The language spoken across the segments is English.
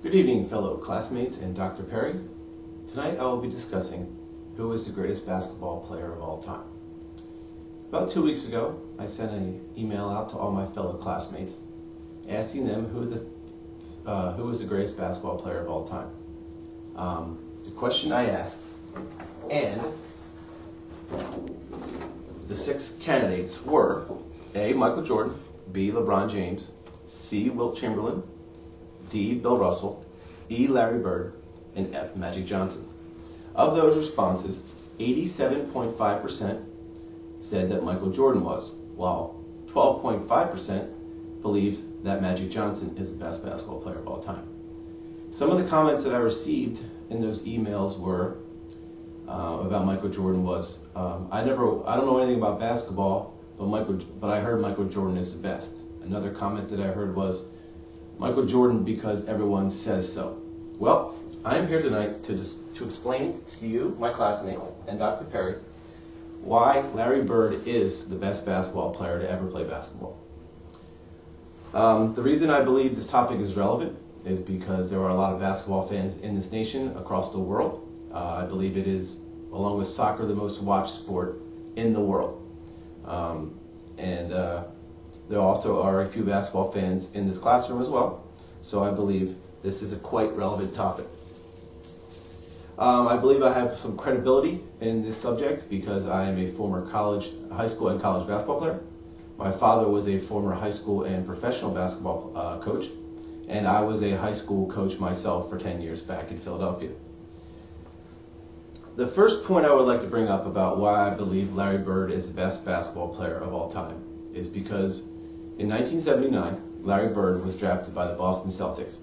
Good evening, fellow classmates and Dr. Perry. Tonight I will be discussing who is the greatest basketball player of all time. About 2 weeks ago, I sent an email out to all my fellow classmates asking them who was the greatest basketball player of all time. The question I asked, and the 6 candidates were A. Michael Jordan, B. LeBron James, C. Wilt Chamberlain, D. Bill Russell, E. Larry Bird, and F. Magic Johnson. Of those responses, 87.5% said that Michael Jordan was, while 12.5% believed that Magic Johnson is the best basketball player of all time. Some of the comments that I received in those emails were about Michael Jordan was, I don't know anything about basketball, but I heard Michael Jordan is the best. Another comment that I heard was, Michael Jordan because everyone says so. Well, I'm here tonight to explain to you, my classmates, and Dr. Perry, why Larry Bird is the best basketball player to ever play basketball. The reason I believe this topic is relevant is because there are a lot of basketball fans in this nation across the world. I believe it is, along with soccer, the most watched sport in the world. There also are a few basketball fans in this classroom as well, so I believe this is a quite relevant topic. I believe I have some credibility in this subject because I am a former high school and college basketball player. My father was a former high school and professional basketball coach, and I was a high school coach myself for 10 years back in Philadelphia. The first point I would like to bring up about why I believe Larry Bird is the best basketball player of all time is because in 1979, Larry Bird was drafted by the Boston Celtics.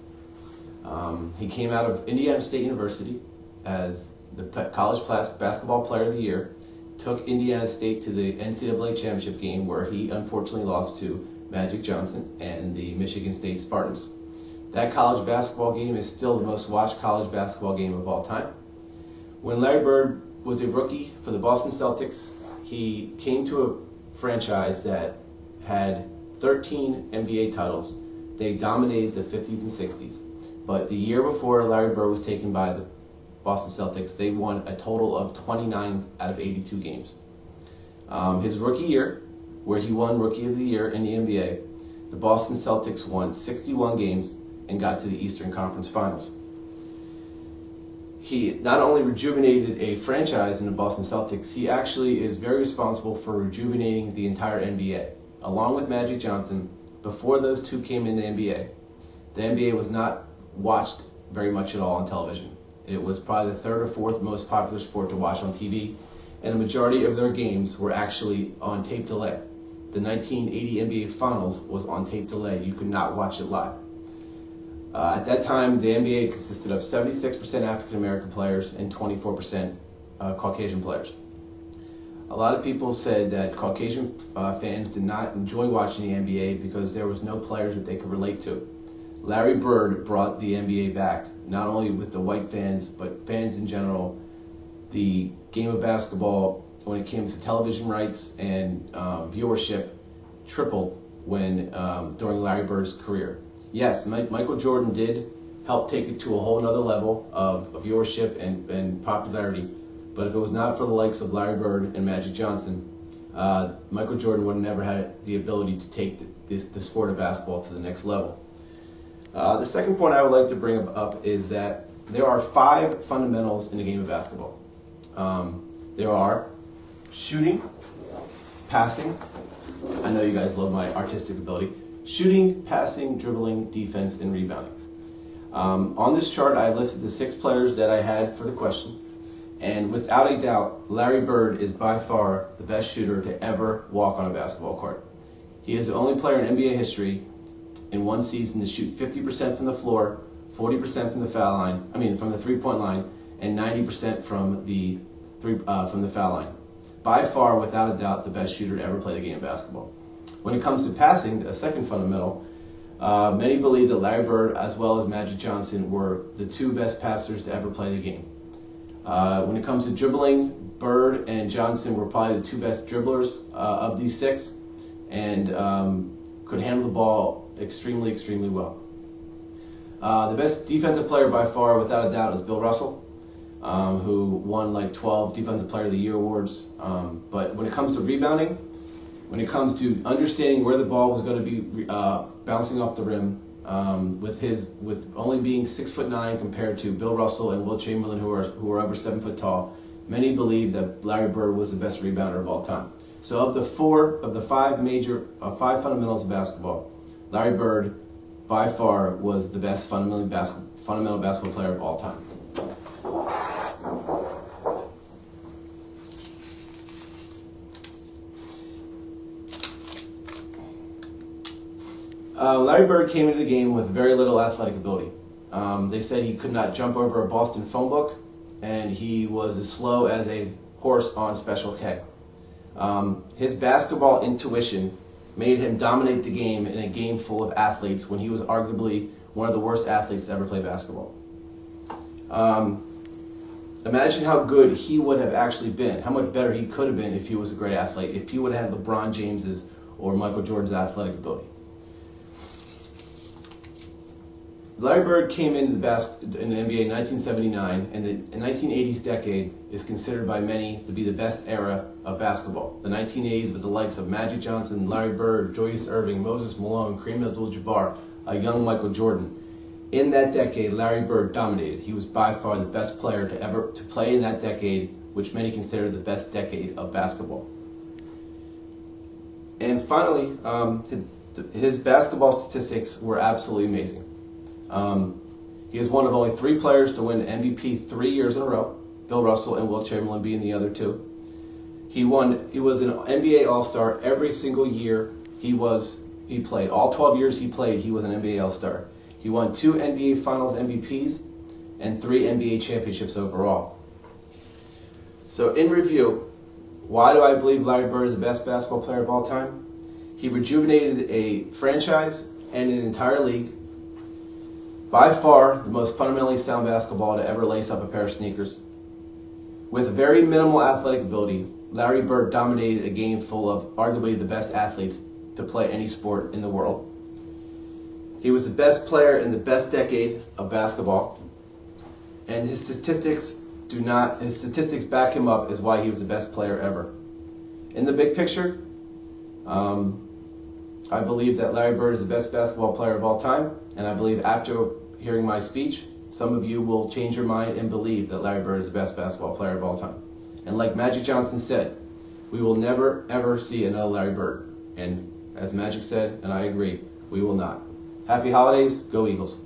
He came out of Indiana State University as the college basketball player of the year, took Indiana State to the NCAA championship game where he unfortunately lost to Magic Johnson and the Michigan State Spartans. That college basketball game is still the most watched college basketball game of all time. When Larry Bird was a rookie for the Boston Celtics, he came to a franchise that had 13 NBA titles. They dominated the 50s and 60s. But the year before Larry Bird was taken by the Boston Celtics, they won a total of 29 out of 82 games. His rookie year, where he won Rookie of the Year in the NBA, the Boston Celtics won 61 games and got to the Eastern Conference Finals. He not only rejuvenated a franchise in the Boston Celtics, he actually is very responsible for rejuvenating the entire NBA. Along with Magic Johnson, before those two came in the NBA was not watched very much at all on television. It was probably the 3rd or 4th most popular sport to watch on TV, and the majority of their games were actually on tape delay. The 1980 NBA Finals was on tape delay. You could not watch it live. At that time, the NBA consisted of 76% African American players and 24% Caucasian players. A lot of people said that Caucasian fans did not enjoy watching the NBA because there was no players that they could relate to. Larry Bird brought the NBA back, not only with the white fans, but fans in general. The game of basketball, when it came to television rights and viewership, tripled during Larry Bird's career. Yes, Michael Jordan did help take it to a whole nother level of viewership and popularity. But if it was not for the likes of Larry Bird and Magic Johnson, Michael Jordan would have never had the ability to take the sport of basketball to the next level. The second point I would like to bring up is that there are 5 fundamentals in the game of basketball. There are shooting, passing. I know you guys love my artistic ability. Shooting, passing, dribbling, defense, and rebounding. On this chart, I listed the 6 players that I had for the question. And without a doubt, Larry Bird is by far the best shooter to ever walk on a basketball court. He is the only player in NBA history in one season to shoot 50% from the floor, 40% from the from the three-point line, and 90% from the foul line. By far, without a doubt, the best shooter to ever play the game of basketball. When it comes to passing, a second fundamental, many believe that Larry Bird as well as Magic Johnson were the 2 best passers to ever play the game. When it comes to dribbling, Bird and Johnson were probably the 2 best dribblers of these 6, and could handle the ball extremely well. The best defensive player by far, without a doubt, is Bill Russell, who won like 12 Defensive Player of the Year awards. But when it comes to rebounding, when it comes to understanding where the ball was going to be bouncing off the rim, with only being 6'9" compared to Bill Russell and Wilt Chamberlain, who are over 7 foot tall, many believe that Larry Bird was the best rebounder of all time. So of the five fundamentals of basketball, Larry Bird by far was the best fundamental basketball player of all time. Larry Bird came into the game with very little athletic ability. They said he could not jump over a Boston phone book, and he was as slow as a horse on Special K. His basketball intuition made him dominate the game in a game full of athletes when he was arguably one of the worst athletes to ever play basketball. Imagine how good he would have actually been, how much better he could have been if he was a great athlete, if he would have had LeBron James's or Michael Jordan's athletic ability. Larry Bird came into the NBA in 1979, and the 1980s decade is considered by many to be the best era of basketball. The 1980s with the likes of Magic Johnson, Larry Bird, Julius Erving, Moses Malone, Kareem Abdul-Jabbar, a young Michael Jordan. In that decade, Larry Bird dominated. He was by far the best player to ever play in that decade, which many consider the best decade of basketball. And finally, his basketball statistics were absolutely amazing. He is one of only 3 players to win MVP 3 years in a row, Bill Russell and Wilt Chamberlain being the other 2. He was an NBA All-Star every single year he played. All 12 years he played, he was an NBA All-Star. He won 2 NBA Finals MVPs and 3 NBA championships overall. So in review, why do I believe Larry Bird is the best basketball player of all time? He rejuvenated a franchise and an entire league. By far, the most fundamentally sound basketball to ever lace up a pair of sneakers. With very minimal athletic ability, Larry Bird dominated a game full of arguably the best athletes to play any sport in the world. He was the best player in the best decade of basketball, and his statistics back him up as why he was the best player ever. In the big picture, I believe that Larry Bird is the best basketball player of all time, and I believe after hearing my speech, some of you will change your mind and believe that Larry Bird is the best basketball player of all time. And like Magic Johnson said, we will never ever see another Larry Bird. And as Magic said, and I agree, we will not. Happy holidays, go Eagles.